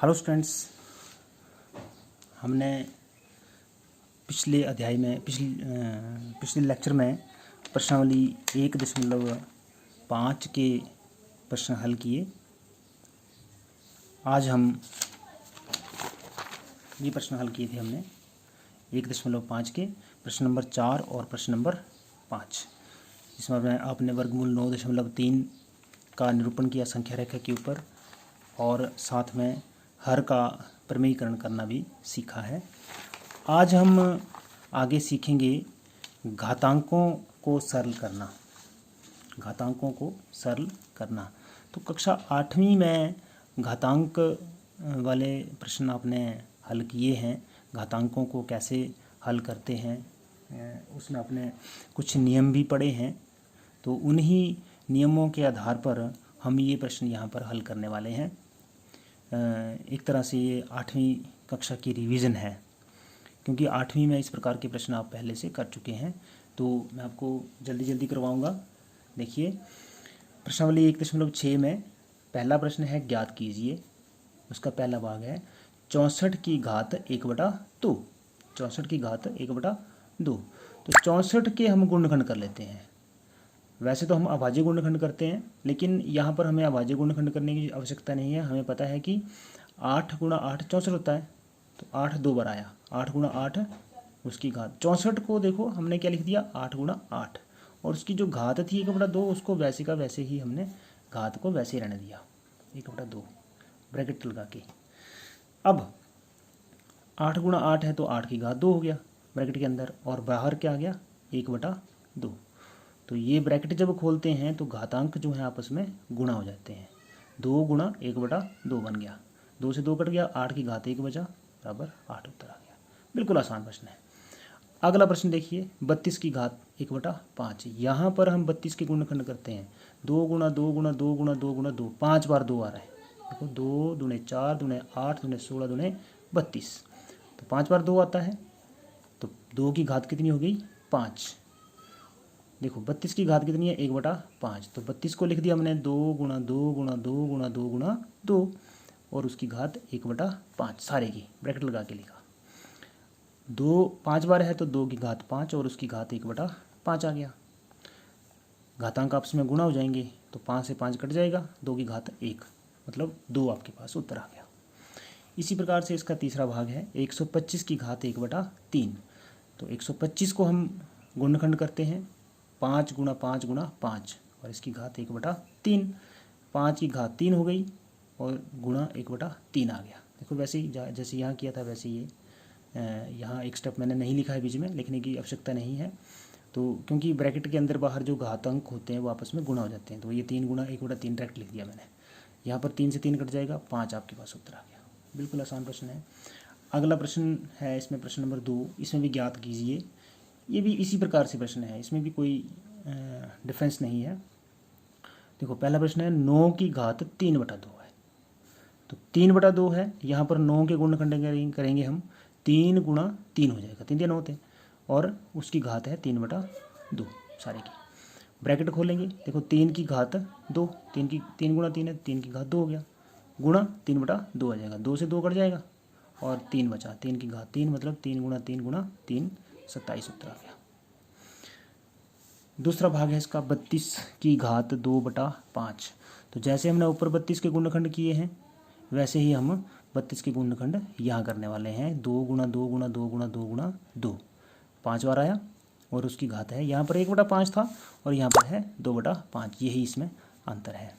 Hello students, हमने पिछले अध्याय में पिछले लेक्चर में प्रश्नावली 1.5 के प्रश्न हल किए। आज हम ये प्रश्न हल किए थे हमने 1.5 के प्रश्न नंबर 4 और प्रश्न नंबर 5, जिसमें आपने वर्गमूल 9.3 का निरूपण किया संख्या रेखा के ऊपर और साथ में हर का प्रमेयीकरण करना भी सीखा है। आज हम आगे सीखेंगे घातांकों को सरल करना। तो कक्षा 8वीं में घातांक वाले प्रश्न आपने हल किए हैं। घातांकों को कैसे हल करते हैं उसमें आपने कुछ नियम भी पढ़े हैं। तो उन्हीं नियमों के आधार पर हम ये प्रश्न यहाँ पर हल करने वाले हैं। एक तरह से ये 8वीं कक्षा की रिवीजन है, क्योंकि 8वीं में इस प्रकार के प्रश्न आप पहले से कर चुके हैं। तो मैं आपको जल्दी करवाऊंगा। देखिए, प्रश्नावली 1.6 में पहला प्रश्न है ज्ञात कीजिए। उसका पहला भाग है 64 की घात 1/2। 64 की घात 1/2। तो 64 के हम गुणनखंड कर लेते हैं। वैसे तो हम अभाज्य गुणनखंड करते हैं, लेकिन यहाँ पर हमें अभाज्य गुणनखंड करने की आवश्यकता नहीं है। हमें पता है कि 8 × 8 64 होता है। तो 8 2 बार आया, 8 × 8 उसकी घात। 64 को देखो हमने क्या लिख दिया, 8 × 8, और उसकी जो घात थी 1/2 उसको वैसे का वैसे ही हमने घात को वैसे ही रहने दिया 1/2 ब्रैकेट लगा के। अब 8 × 8 है तो 8 की घात 2 हो गया ब्रैकेट के अंदर, और बाहर क्या आ गया 1/2। तो ये ब्रैकेट जब खोलते हैं तो घातांक जो है आपस में गुणा हो जाते हैं। 2 × 1/2 बन गया, 2 से 2 कट गया, 8 की घात 1 बचा बराबर 8 उत्तर आ गया। बिल्कुल आसान प्रश्न है। अगला प्रश्न देखिए 32 की घात 1/5। यहाँ पर हम 32 के गुणनखंड करते हैं। 2 × 2 × 2 × 2 × 2, 5 बार 2 आ रहा है। देखो 2 दूने 4 दूने 8 दूने 16 दूने 32, तो 5 बार 2 आता है। तो 2 की घात कितनी हो गई 5। देखो 32 की घात कितनी है 1/5। तो 32 को लिख दिया हमने 2 × 2 × 2 × 2 × 2, और उसकी घात 1/5 सारे की ब्रैकेट लगा के लिखा। 2 5 बार है तो 2 की घात 5 और उसकी घात 1/5 आ गया। घातांक आपस में गुणा हो जाएंगे तो 5 से 5 कट जाएगा, 2 की घात 1 मतलब 2 आपके पास उत्तर आ गया। इसी प्रकार से इसका तीसरा भाग है 125 की घात 1/3। तो 125 को हम गुणनखंड करते हैं 5 × 5 × 5, और इसकी घात 1/3। 5 की घात 3 हो गई और गुणा 1/3 आ गया। देखो वैसे ही जैसे यहाँ किया था वैसे ये यहाँ एक स्टेप मैंने नहीं लिखा है बीच में, लिखने की आवश्यकता नहीं है। तो क्योंकि ब्रैकेट के अंदर बाहर जो घातांक होते हैं वो आपस में गुणा हो जाते हैं, तो ये 3 × 1/3 डायरेक्ट लिख दिया मैंने। यहाँ पर 3 से 3 कट जाएगा, 5 आपके पास उत्तर आ गया। बिल्कुल आसान प्रश्न है। अगला प्रश्न है इसमें प्रश्न नंबर 2। इसमें भी ज्ञात कीजिए। ये भी इसी प्रकार से प्रश्न है, इसमें भी कोई डिफरेंस नहीं है। देखो पहला प्रश्न है 9 की घात 3/2 है। तो 3/2 है, यहाँ पर 9 के गुणनखंड करेंगे हम। 3 × 3 हो जाएगा, 3 3 होते हैं, और उसकी घात है 3/2 सारे की। ब्रैकेट खोलेंगे, देखो 3 की घात 2, 3 × 3 है, 3 की घात 2 हो गया, गुणा 3/2 आ जाएगा, 2 से 2 कट जाएगा और 3 बचा, 3 की घात 3 मतलब 3 × 3 × 3 27 उत्तर आ गया। दूसरा भाग है इसका 32 की घात 2/5। तो जैसे हमने ऊपर 32 के गुणनखंड किए हैं वैसे ही हम 32 के गुणनखंड यहाँ करने वाले हैं। 2 × 2 × 2 × 2 × 2, 5 बार आया, और उसकी घात है यहाँ पर 1/5 था और यहाँ पर है 2/5, यही इसमें अंतर है।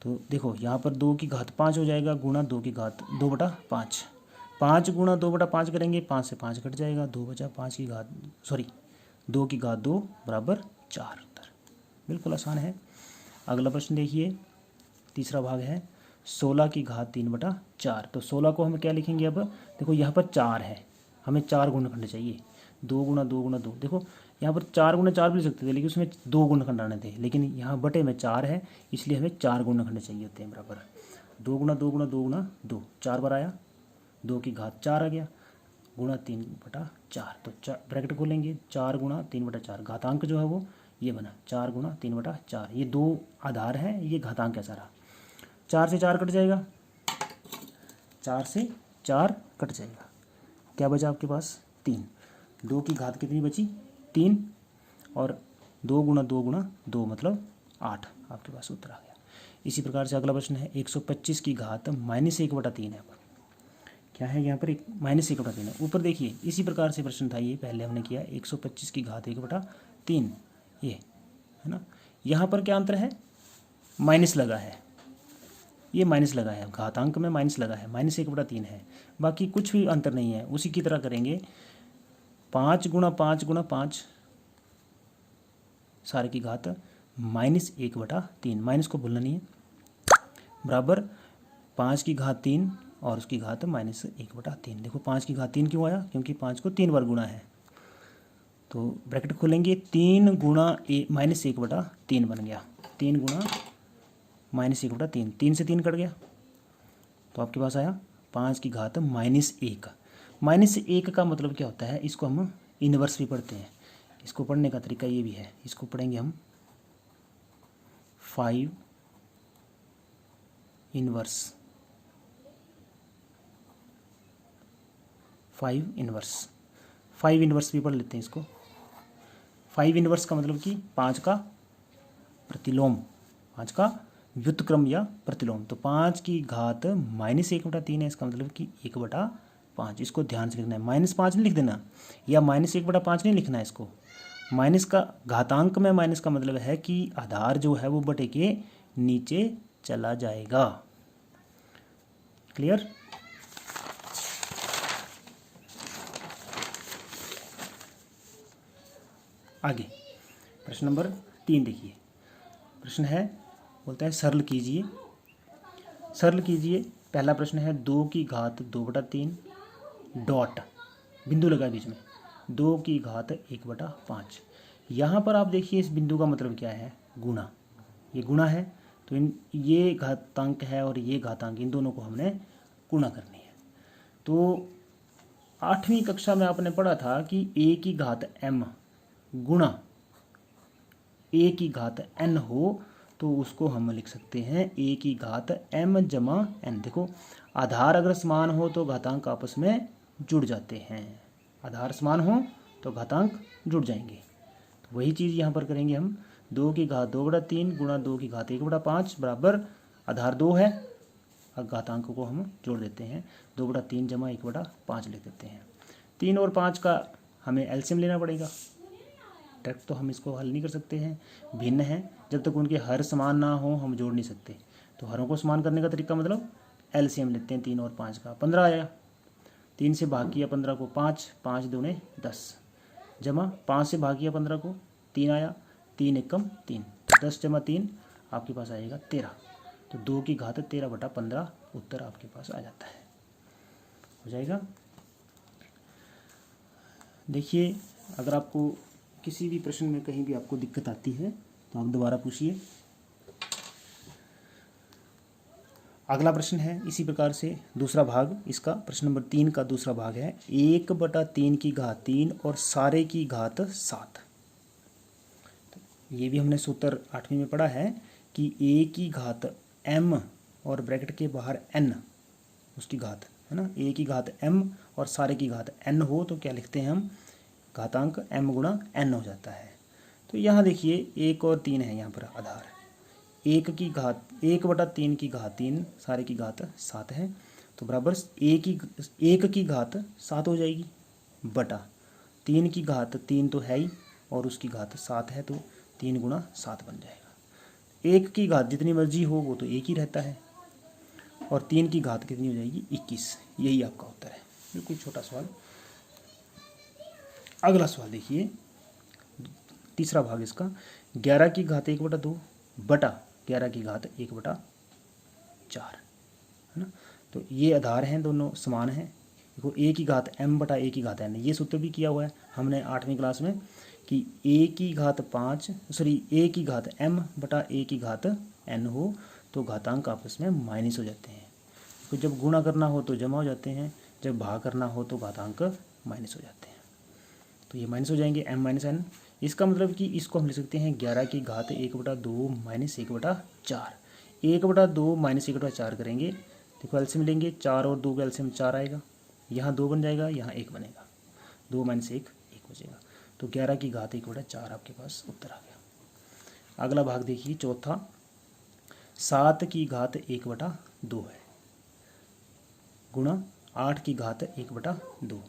तो देखो यहाँ पर 2 की घात 5 हो जाएगा, गुणा 2 की घात 2/5। 5 × 2/5 करेंगे, 5 से 5 कट जाएगा, 2 बचा, 2 की घात 2 बराबर 4 उत्तर। बिल्कुल आसान है। अगला प्रश्न देखिए, तीसरा भाग है 16 की घात 3/4। तो 16 को हम क्या लिखेंगे अब, देखो यहाँ पर 4 है, हमें 4 गुणनखंड चाहिए। 2 × 2 × 2, देखो यहाँ पर 4 × 4 भी लिख सकते थे, लेकिन उसमें 2 गुणनखंड आने थे, लेकिन यहाँ बटे में 4 है इसलिए हमें 4 गुणनखंड चाहिए होते हैं बराबर। 2 × 2 × 2 × 2, 4 बार आया, 2 की घात 4 आ गया, गुणा 3/4। तो ब्रैकेट खोलेंगे, 4 × 3/4, घातांक जो है वो ये बना 4 × 3/4। ये 2 आधार है, ये घातांक है सारा। 4 से 4 कट जाएगा, 4 से 4 कट जाएगा, क्या बचा आपके पास 3। 2 की घात कितनी बची 3, और 2 गुणा 2 गुणा 2 मतलब 8, आपके पास उत्तर आ गया। इसी प्रकार से अगला प्रश्न है 125 की घात -1/3 है। क्या है यहाँ पर -1/3 है। ऊपर देखिए इसी प्रकार से प्रश्न था, ये पहले हमने किया 125 की घात 1/3, ये है ना। यहाँ पर क्या अंतर है, माइनस लगा है, ये माइनस लगा है, घातांक में माइनस लगा है, -1/3 है, बाकी कुछ भी अंतर नहीं है। उसी की तरह करेंगे 5 गुणा 5 गुणा 5 सारे की घात -1/3, माइनस को भूलना नहीं है, बराबर 5 की घात 3 और उसकी घात -1/3। देखो 5 की घात 3 क्यों आया, क्योंकि 5 को 3 बार गुणा है, तो ब्रैकेट खोलेंगे 3 गुणा -1/3 बन गया, 3 गुणा -1/3, 3 से 3 कट गया, तो आपके पास आया 5 की घात -1। -1 का मतलब क्या होता है, इसको हम इनवर्स भी पढ़ते हैं, इसको पढ़ने का तरीका ये भी है, इसको पढ़ेंगे हम 5 इनवर्स, 5 इनवर्स भी पढ़ लेते हैं इसको। 5 इनवर्स का मतलब कि 5 का प्रतिलोम, 5 का व्युत्क्रम या प्रतिलोम, तो 5 की घात -1/3 है, इसका मतलब कि 1/5। इसको ध्यान से लिखना है, -5 नहीं लिख देना, या -1/5 नहीं लिखना है इसको। माइनस का घातांक में माइनस का मतलब है कि आधार जो है वो बटे के नीचे चला जाएगा। क्लियर। आगे प्रश्न नंबर 3 देखिए, प्रश्न है बोलता है सरल कीजिए, सरल कीजिए। पहला प्रश्न है 2 की घात 2/3 डॉट, बिंदु लगा बीच में, 2 की घात 1/5। यहाँ पर आप देखिए इस बिंदु का मतलब क्या है, गुणा, ये गुणा है, तो ये घातांक है और ये घातांक, इन दोनों को हमने गुणा करनी है। तो 8वीं कक्षा में आपने पढ़ा था कि a की घात m गुणा a की घात n हो तो उसको हम लिख सकते हैं a की घात m जमा n। देखो आधार अगर समान हो तो घातांक आपस में जुड़ जाते हैं, आधार समान हो तो घातांक जुड़ जाएंगे, तो वही चीज़ यहाँ पर करेंगे हम। 2 की घात 2/3 गुणा 2 की घात 1/5 बराबर आधार 2 है, अब घातांक को हम जोड़ देते हैं, 2/3 जमा 1/5 लिख देते हैं। 3 और 5 का हमें एलसीएम लेना पड़ेगा, डायरेक्ट तो हम इसको हल नहीं कर सकते हैं, भिन्न है, जब तक उनके हर समान ना हो हम जोड़ नहीं सकते। तो हरों को समान करने का तरीका मतलब एलसीएम लेते हैं, 3 और 5 का 15 आया, 3 से भाग किया 15 को 5, 5 दूने 10, जमा 5 से भाग किया 15 को 3 आया, 3 एकम 3, 10 जमा 3 आपके पास आएगा 13, तो 2 की घात 13/15 उत्तर आपके पास आ जाता है, हो जाएगा। देखिए अगर आपको किसी भी प्रश्न में कहीं भी आपको दिक्कत आती है तो आप दोबारा पूछिए। अगला प्रश्न है इसी प्रकार से दूसरा भाग, इसका प्रश्न नंबर 3 का दूसरा भाग है 1/3 की घात 3 और सारे की घात 7। तो ये भी हमने सूत्र 8वीं में पढ़ा है कि a की घात m और ब्रैकेट के बाहर n उसकी घात है ना, a की घात m और सारे की घात n हो तो क्या लिखते हैं हम, घातांक m गुणा n हो जाता है। तो यहाँ देखिए 1 और 3 है यहाँ पर आधार, 1 की घात 1/3 की घात 3 सारे की घात 7 है, तो बराबर 1 की घात 7 हो जाएगी बटा 3 की घात 3 तो है ही और उसकी घात 7 है, तो 3 गुणा 7 बन जाएगा। 1 की घात जितनी मर्जी हो वो तो 1 ही रहता है, और 3 की घात कितनी हो जाएगी 21, यही आपका उत्तर है। बिल्कुल छोटा सवाल। अगला सवाल देखिए, तीसरा भाग इसका 11 की घात 1/2 बटा 11 की घात 1/4 है ना। तो ये आधार हैं, दोनों समान हैं। देखो a की घात m बटा a की घात n, ये सूत्र भी किया हुआ है हमने 8वीं क्लास में कि a की घात a की घात m बटा a की घात n हो तो घातांक आपस में माइनस हो जाते हैं। तो जब गुणा करना हो तो जमा हो जाते हैं, जब भाग करना हो तो घातांक माइनस हो जाते हैं, तो ये माइनस हो जाएंगे m माइनस n। इसका मतलब कि इसको हम लिख सकते हैं 11 की घात 1/2 माइनस 1/4, 1/2 माइनस 1/4 करेंगे देखो एलसीएम लेंगे, 4 और 2 का एलसीएम 4 आएगा, यहाँ 2 बन जाएगा, यहाँ 1 बनेगा, 2 माइनस 1 1 बचेगा। तो 11 की घात 1/4 आपके पास उत्तर आ गया। अगला भाग देखिए चौथा, 7 की घात 1/2 है गुणा 8 की घात 1/2।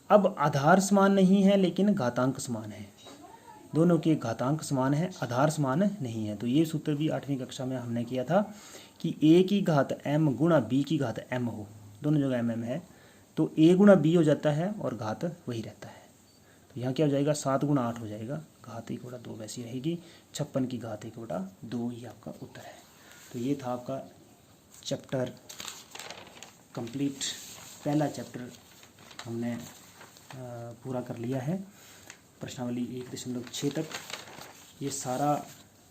अब आधार समान नहीं है लेकिन घातांक समान है, दोनों के घातांक समान है, आधार समान नहीं है। तो ये सूत्र भी 8वीं कक्षा में हमने किया था कि a की घात m गुणा b की घात m हो, दोनों जगह m है, तो a गुणा b हो जाता है और घात वही रहता है। तो यहाँ क्या हो जाएगा, 7 गुणा 8 हो जाएगा, घात 1/2 वैसी रहेगी, 56 की घात 1/2 ही आपका उत्तर है। तो ये था आपका चैप्टर कंप्लीट, पहला चैप्टर हमने पूरा कर लिया है, प्रश्नावली 1.6 तक। ये सारा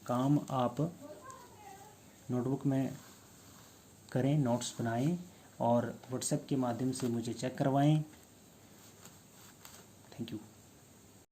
काम आप नोटबुक में करें, नोट्स बनाएं और व्हाट्सएप के माध्यम से मुझे चेक करवाएं। Thank you.